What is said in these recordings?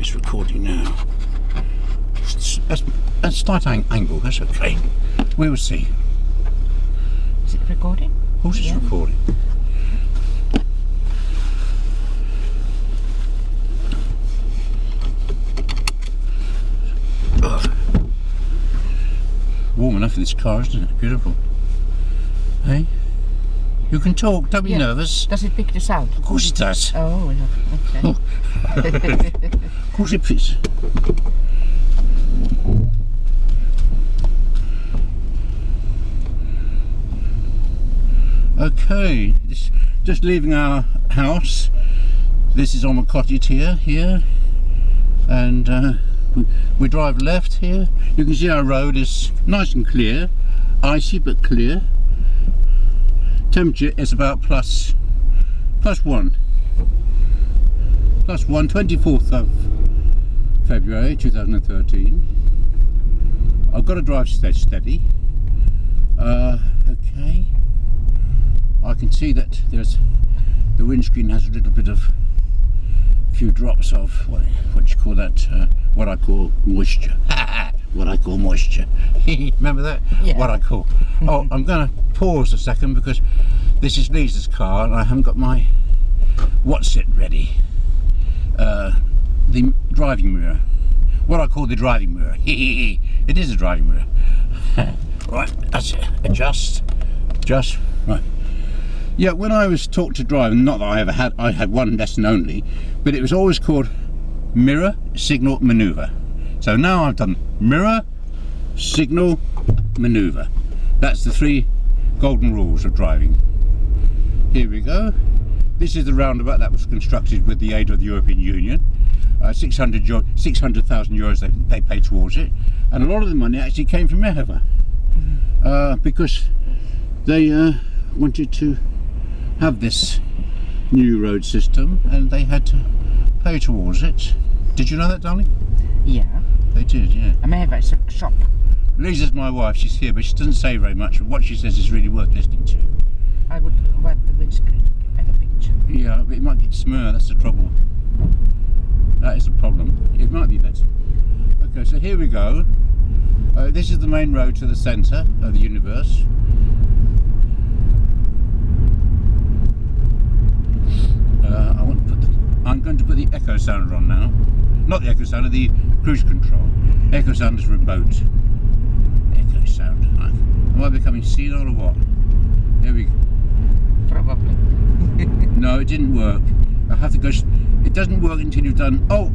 it's recording now. That's slight angle, that's okay. We will see. Is it recording? Of course it's recording. Warm enough in this car, isn't it? Beautiful. Hey? You can talk, don't be nervous. Does it pick the sound? Of course it does. Oh, okay. Of course it fits. Okay, just leaving our house. This is on a cottage here, and we drive left here. You can see our road is nice and clear, icy but clear. Temperature is about plus one, 24th of February 2013. I've got to drive steady. Okay. I can see that the windscreen has a little bit of few drops of what do you call that? What I call moisture. What I call moisture. Remember that? Yeah. What I call. Oh, I'm going to pause a second because this is Lisa's car and I haven't got my what's it ready. The driving mirror. What I call the driving mirror. It is a driving mirror. Right, that's it. Adjust. Right. Yeah, when I was taught to drive, not that I ever had, I had one lesson only, but it was always called mirror, signal, manoeuvre. So now I've done mirror, signal, manoeuvre. That's the 3 golden rules of driving. Here we go. This is the roundabout that was constructed with the aid of the European Union. 600,000 euros they paid towards it, and a lot of the money actually came from Meheva, because they wanted to have this new road system and they had to pay towards it. Did you know that, darling? Yeah. They did, yeah. I may have a shop. Lisa's my wife, she's here, but she doesn't say very much, but what she says is really worth listening to. I would wipe the windscreen to get a better picture. Yeah, but it might get smear, that's the trouble. That is the problem. It might be better. Okay, so here we go. This is the main road to the centre of the universe. I'm going to put the echo sounder on now. Not the echo sounder, the cruise control. Echo sound is remote. Echo sound. Am I becoming senile or what? Here we go. Probably. No, it didn't work. I have to go. It doesn't work until you've done. Oh,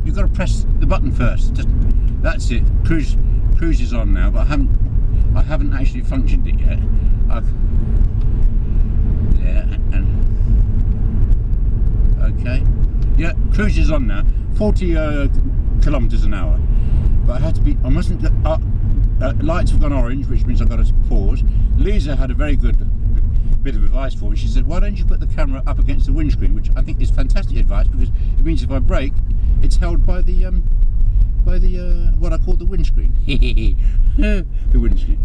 you've got to press the button first. That's it. Cruise is on now, but I haven't actually functioned it yet. Okay. Yeah, cruise is on now. 40 kilometers an hour. But I had to be. I mustn't. Lights have gone orange, which means I've got to pause. Lisa had a very good bit of advice for me. She said, "Why don't you put the camera up against the windscreen?" Which I think is fantastic advice because it means if I brake, it's held by the what I call the windscreen. The windscreen.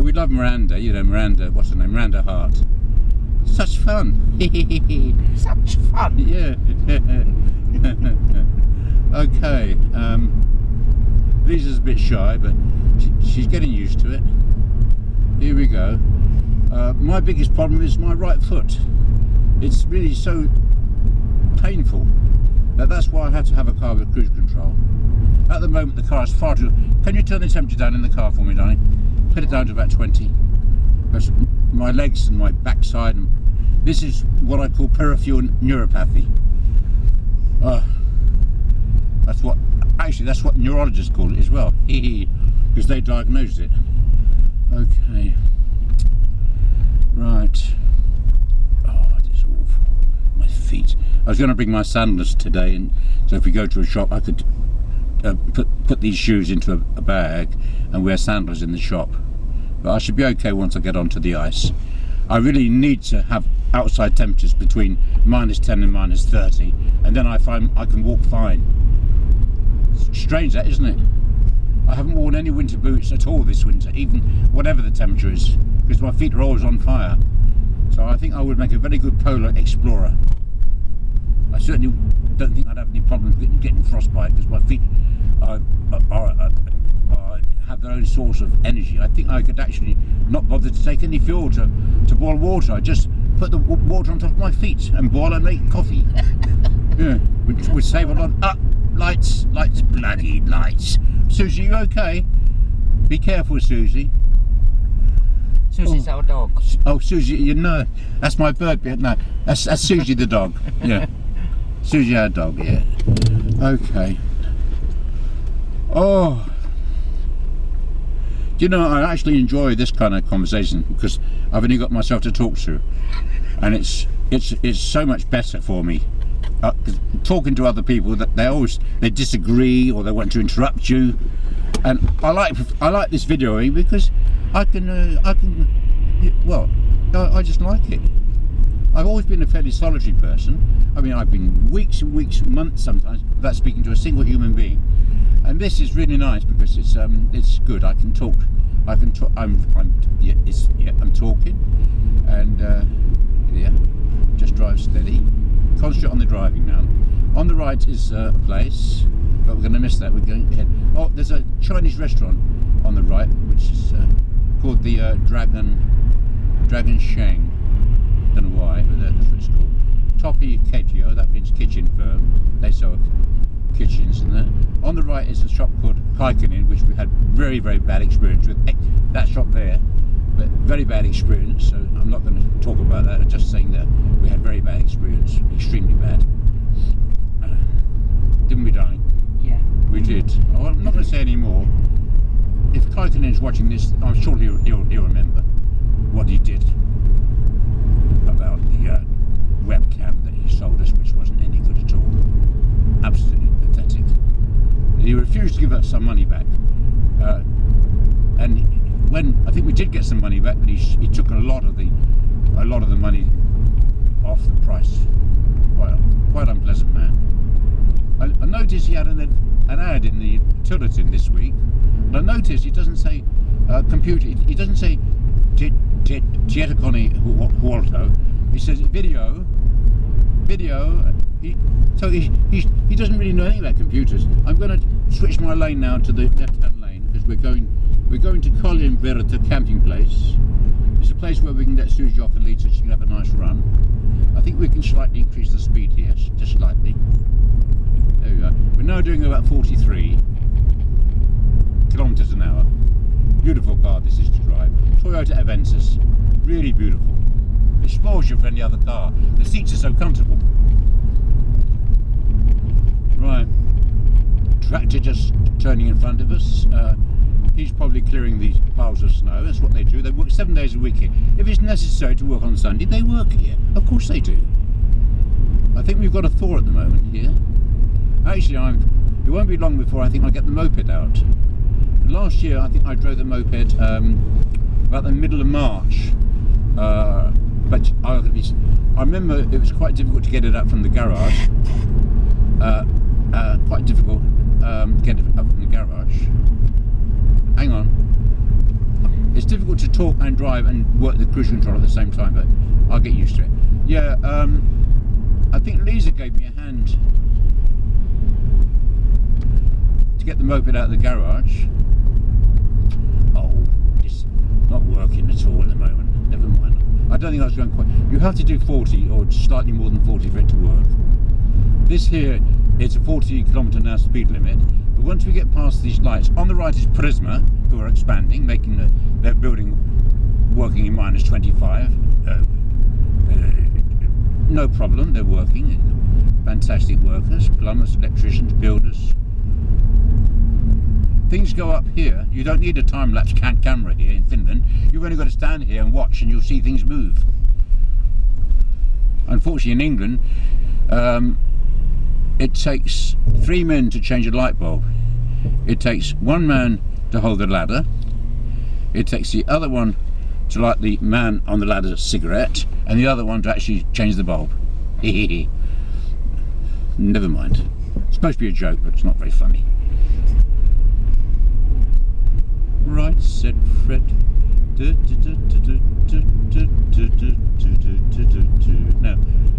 We love Miranda. You know Miranda. What's her name? Miranda Hart. Such fun. Such fun. Yeah. Okay. Lisa's a bit shy, but she's getting used to it. Here we go. My biggest problem is my right foot. It's really so painful that's why I have to have a car with cruise control. At the moment the car is far too... Can you turn the temperature down in the car for me, darling? Put it down to about 20. Because my legs and my backside, and this is what I call peripheral neuropathy. That's what neurologists call it as well. Because they diagnosed it. Okay. Right. Oh, it is awful. My feet. I was going to bring my sandals today, and so if we go to a shop, I could put these shoes into a bag and wear sandals in the shop. But I should be okay once I get onto the ice. I really need to have outside temperatures between -10 and -30, and then I find I can walk fine. Strange that, isn't it? I haven't worn any winter boots at all this winter, even whatever the temperature is, because my feet are always on fire. So I think I would make a very good polar explorer. I certainly don't think I'd have any problems getting frostbite because my feet have their own source of energy. I think I could actually not bother to take any fuel to boil water. I just put the water on top of my feet and boil and make coffee. Yeah, we'd save a lot. Lights, bloody lights. Suzy, you okay? Be careful, Suzy. Suzy's our dog. Oh, Suzy, you know, that's my bird. No, that's Suzy the dog. Yeah, Suzy our dog. Yeah. Okay. Oh, you know, I actually enjoy this kind of conversation because I've only got myself to talk to, and it's so much better for me. Talking to other people that they disagree or they want to interrupt you, and I like this videoing because I just like it. I've always been a fairly solitary person. I mean, I've been weeks and weeks, months sometimes without speaking to a single human being, and this is really nice because it's good. I can talk. I'm talking, and yeah, just drive steady. Concentrate on the driving now. On the right is a place, but we're going to miss that. We're going ahead. Oh, there's a Chinese restaurant on the right, which is called the Dragon Sheng. Don't know why, but that's what it's called. Topi Ketio, that means kitchen firm. They sell kitchens and that. On the right is a shop called Kaikinen, which we had very, very bad experience with. That shop there, but very bad experience, so I'm not going to talk about that. I'm just saying that we had very bad experience, extremely bad. Didn't we, darling? Yeah. We did. Oh, I'm not going to say any more. If Kaikinen's watching this, I'm sure he'll remember what he did about the webcam that he sold us, which wasn't any good at all. Absolutely pathetic. He refused to give us some money back, and when I think we did get some money back, but he took a lot of the money off the price. Quite unpleasant man. I noticed he had an ad in the Bulletin this week, and I noticed he doesn't say computer. He doesn't say Tietokone Huolto. He says video. So he doesn't really know anything about computers. I'm going to switch my lane now to the left-hand lane because we're going to Colin Verita camping place. It's a place where we can get Suzy off the lead so she can have a nice run. I think we can slightly increase the speed here, just slightly. There we go. We're now doing about 43 kilometers an hour. Beautiful car this is to drive. Toyota Aventus. Really beautiful. It spoils you for any other car. The seats are so comfortable. Right. Tractor just turning in front of us. He's probably clearing these piles of snow. That's what they do. They work 7 days a week here. If it's necessary to work on Sunday, they work here. Of course they do. I think we've got a thaw at the moment here. Actually, it won't be long before I think I'll get the moped out. Last year, I think I drove the moped about the middle of March. But I remember it was quite difficult to get it up from the garage. Quite difficult to get it up from the garage. Hang on. It's difficult to talk and drive and work the cruise control at the same time, but I'll get used to it. Yeah, I think Lisa gave me a hand to get the moped out of the garage. Oh, it's not working at all at the moment. Never mind. I don't think I was going quite. You have to do 40 or slightly more than 40 for it to work. This here, it's a 40 km/h speed limit. But once we get past these lights, on the right is Prisma, who are expanding, making their building working in minus 25. No problem, they're working. Fantastic workers, plumbers, electricians, builders. Things go up here. You don't need a time-lapse camera here in Finland. You've only got to stand here and watch and you'll see things move. Unfortunately in England, it takes 3 men to change a light bulb. It takes 1 man to hold the ladder. It takes the other one to light the man on the ladder's cigarette, and the other one to actually change the bulb. Never mind. It's supposed to be a joke, but it's not very funny. Right, said Fred.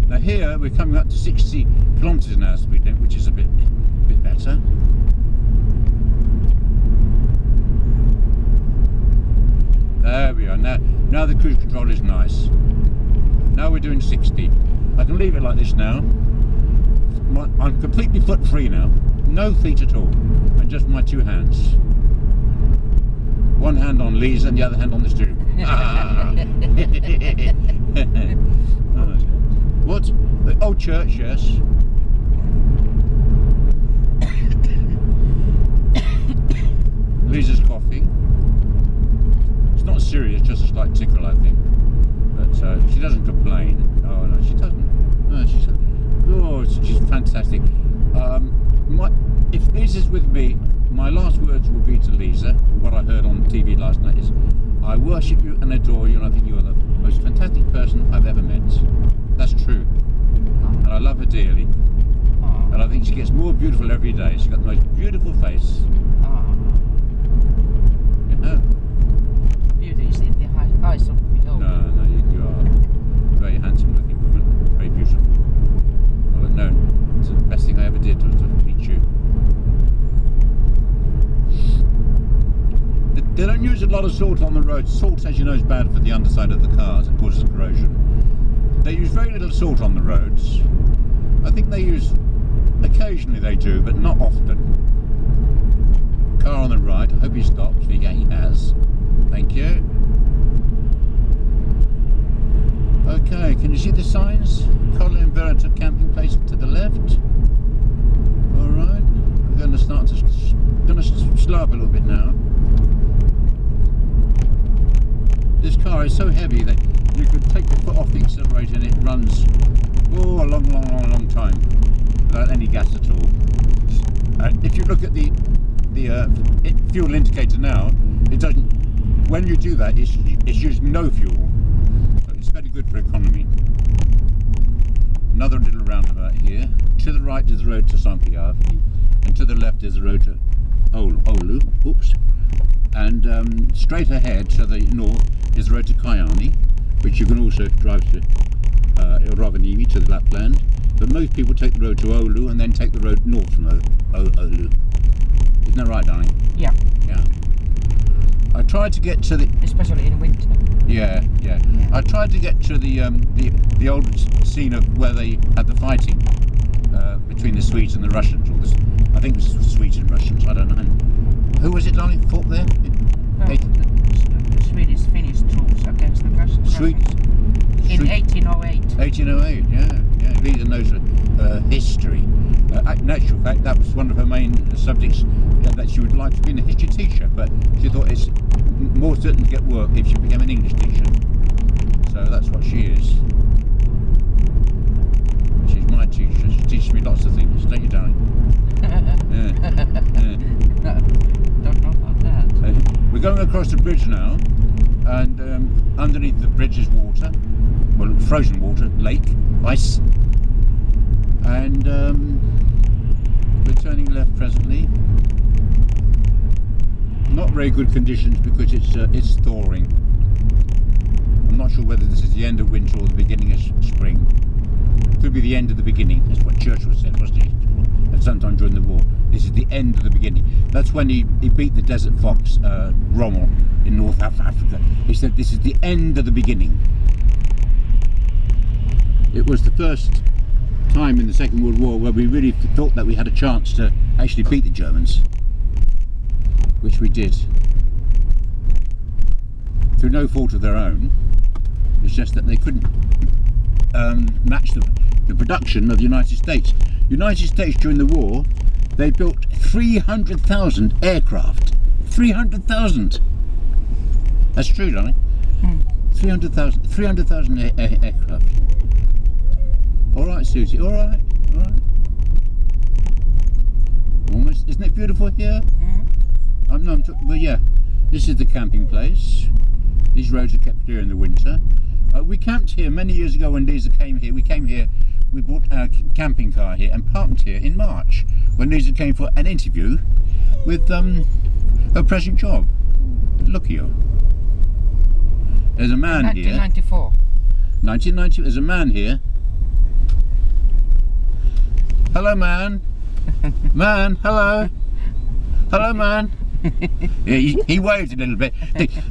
Now here we're coming up to 60 km/h speed. is nice. Now we're doing 60. I can leave it like this now. I'm completely foot free now. No feet at all. And just my two hands. One hand on Lisa and the other hand on the steering. What? The old church, yes. Lisa's coughing. It's not serious, just a slight tickle, I think. But she doesn't complain. Oh no, she doesn't. No, she's fantastic. If Lisa's with me, my last words will be to Lisa. What I heard on TV last night is, I worship you and adore you, and I think you are the most fantastic person I've ever met. That's true. And I love her dearly. And I think she gets more beautiful every day. She's got the most beautiful face. You know? Beauty is in the eyes of the beholder. No, you are a very handsome looking woman. Very beautiful. Well, no, it's the best thing I ever did was to meet you. They don't use a lot of salt on the road. Salt, as you know, is bad for the underside of the cars. It causes corrosion. They use very little salt on the roads. I think they use, occasionally they do, but not often. Car on the right, I hope he stops. He has. Thank you. Okay, can you see the signs? Colin Verita camping place to the left. Alright, we're going to start to slow up a little bit now. This car is so heavy that you could take your foot off the accelerator and it runs a long time without any gas at all. If you look at the fuel indicator now, it doesn't. When you do that, it's using no fuel. So it's very good for economy. Another little roundabout here. To the right is the road to Santiago, and to the left is the road to Oulu. Oops. And straight ahead to the north is the road to Kajaani, which you can also drive to Rovaniemi, to the Lapland. But most people take the road to Oulu and then take the road north from Oulu. Isn't that right, darling? Yeah. Yeah. I tried to get to the... Especially in winter. Yeah. I tried to get to the old scene of where they had the fighting between the Swedes and the Russians. Or I think it was the Swedes and Russians, I don't know. And who was it, darling, fought there? The Swedish-Finnish troops against the Russians. In 1808. 1808, yeah. Lisa knows history. In actual fact, that was one of her main subjects that she would like to be a history teacher, but she thought it's more certain to get work if she became an English teacher. So that's what she is. She's my teacher. She teaches me lots of things, don't you, darling? No, don't know about that. We're going across the bridge now, and underneath the bridge is water. Well, frozen water, lake, ice, and we're turning left presently. Not very good conditions because it's thawing. I'm not sure whether this is the end of winter or the beginning of spring. Could be the end of the beginning. That's what Churchill said, wasn't he? At some time during the war. This is the end of the beginning. That's when he beat the desert fox, Rommel, in North Africa. He said this is the end of the beginning. It was the first time in the Second World War where we really thought that we had a chance to actually beat the Germans, which we did. Through no fault of their own. It's just that they couldn't match the production of the United States. United States during the war, they built 300,000 aircraft. 300,000! That's true, darling. 300,000 aircraft. Alright, Susie, alright. Almost, isn't it beautiful here? Well, yeah, this is the camping place. These roads are kept clear in the winter. We camped here many years ago when Lisa came here. We came here, we bought our camping car here and parked here in March when Lisa came for an interview with her present job. Look at you. There's a man here. 1994. 1990, there's a man here. Hello, man. Man, hello. Hello, man. Yeah, he waved a little bit.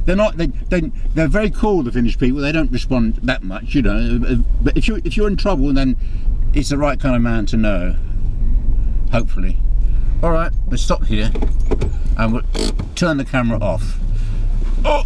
They're very cool, the Finnish people. They don't respond that much, you know. But if you're in trouble, then it's the right kind of man to know. Hopefully. All right, let's stop here and we'll turn the camera off. Oh.